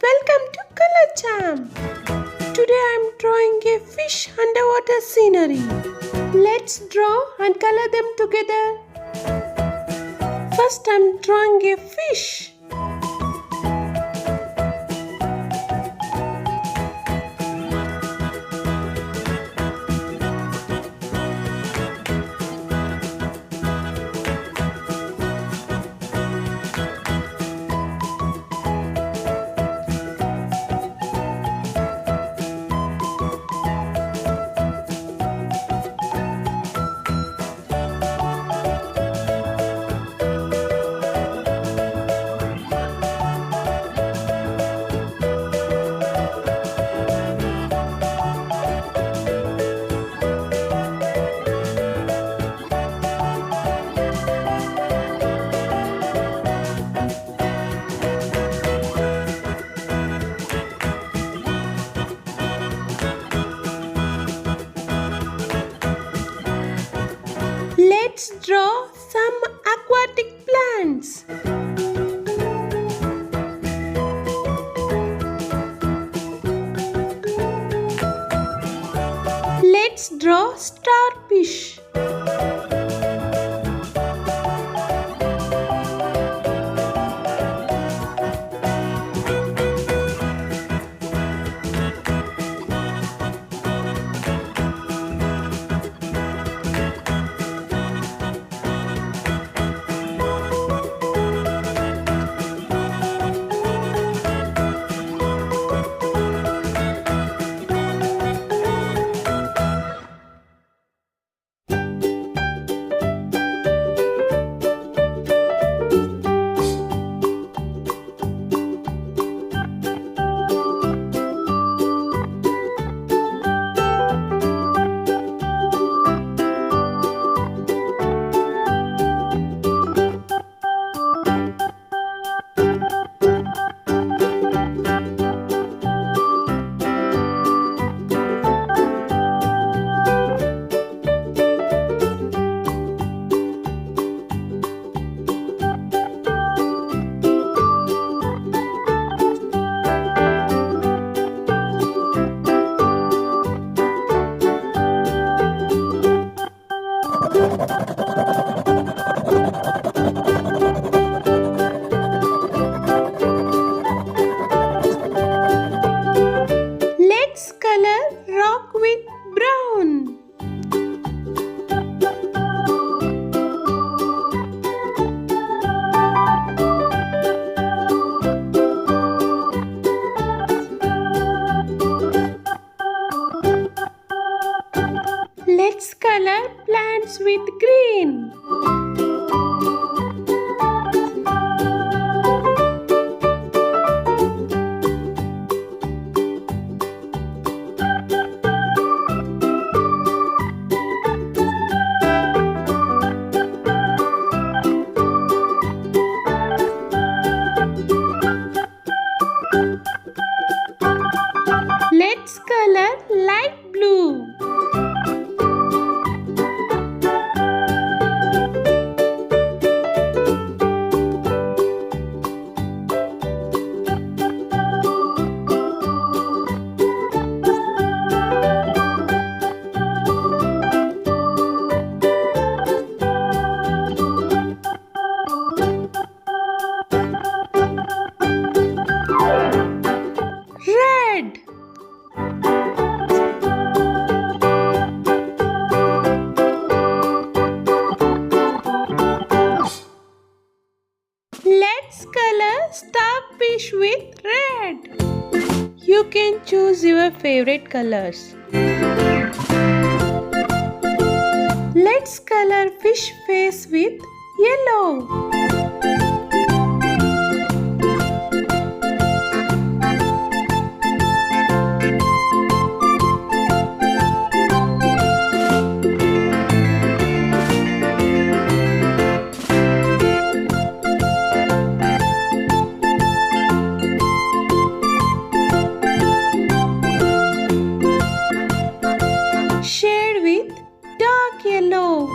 Welcome to Color Jam. Today I am drawing a fish underwater scenery. Let's draw and color them together. First I am drawing a fish. Let's draw some aquatic plants. Let's draw starfish. Let's color rock with brown. Let's color plants with green. Let's color light blue. Red. Let's color starfish with red. You can choose your favorite colors. Let's color fish face with yellow. Shade with dark yellow.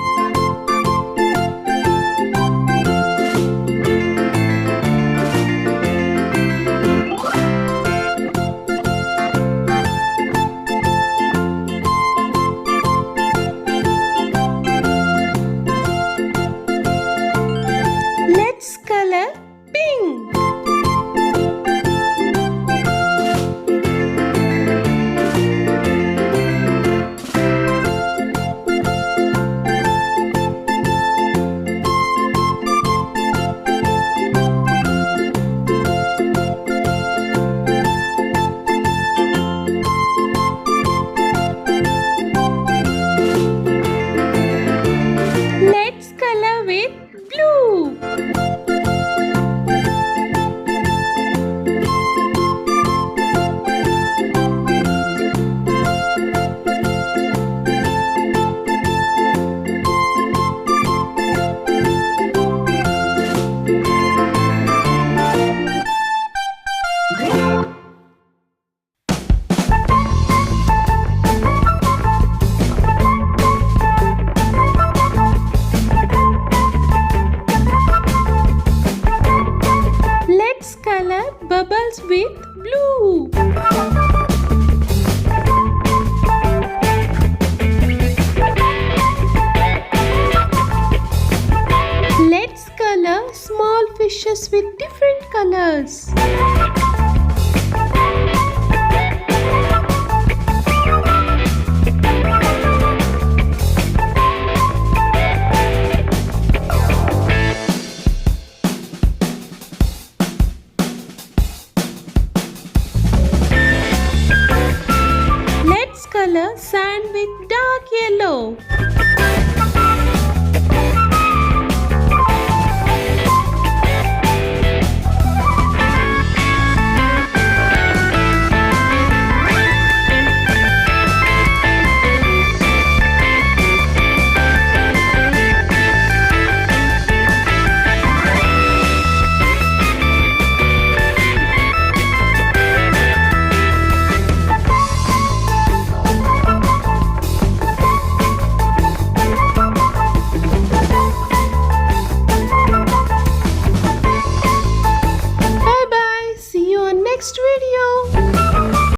pink. Let's color with blue. Let's color bubbles with blue. Let's color small fishes with different colors. Let's color sand with dark yellow.